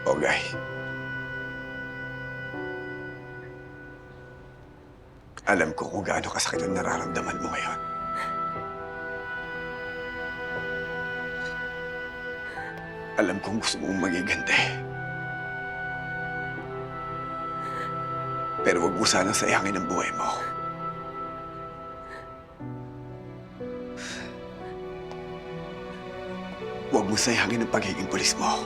Ogay. Alam ko kung gaano kasakit ang nararamdaman mo ngayon. Alam kong gusto mong magiganti. Pero huwag mo sanang sayangin ang buhay mo. Huwag mo sayangin ang pagiging pulis mo.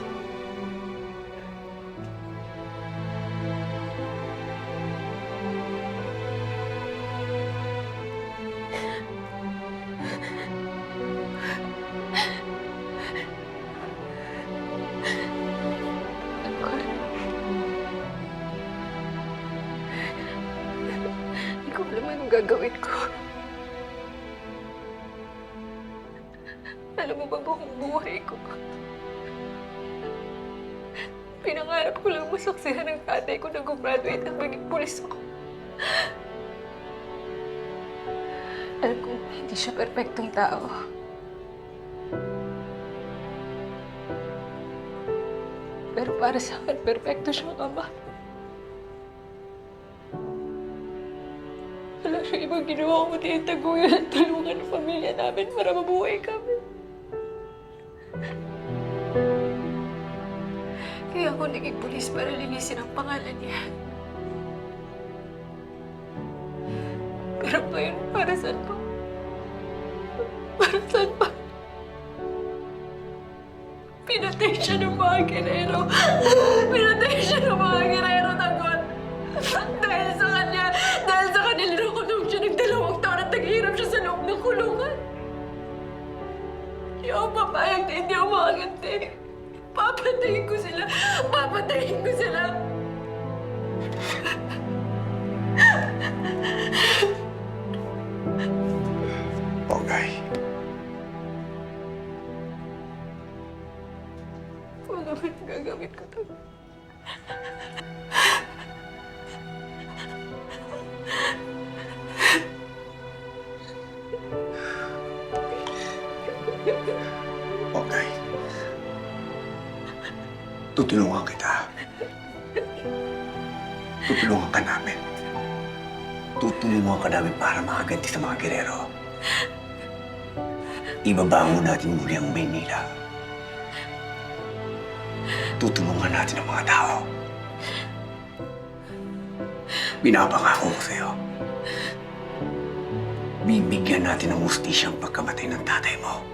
Hindi ko alam anong gagawin ko. Alam mo ba buong buhay ko? Pinangarap ko lang masaksihan ng tatay ko na gumraduate at maging pulis ako. Alam kong hindi siya perpektong tao. Pero para sa akin, perpekto siyang ama. Wala siyang ibang ginawa kundi itaguyan at tulungan ang pamilya namin para mabuhay kami. Kaya ako naging pulis para linisin ang pangalan niya. Pero ngayon, para saan pa? Para saan pa? Pinatay siya ng mga gerero. Pinatay siya ng mga gerero, Tagon. Dahil sa kanya, dahil sa kanila nakulong siya ng 2 taon at naghihirap siya sa loob ng kulungan. Hindi ako papayag na hindi ako makaganti. Papatayin ko sila! Papatayin ko sila! Ogay. Ano ba yung gagawin ko to? Ogay. Tutulungan kita. Tutulungan ka namin. Tutulungan ka namin para makaganti sa mga gerero. Ibabangon natin muli ang Maynila. Tutulungan natin ang mga tao. Binabangako ko sa'yo. Bibigyan natin ng hustisya ang pagkamatay ng tatay mo.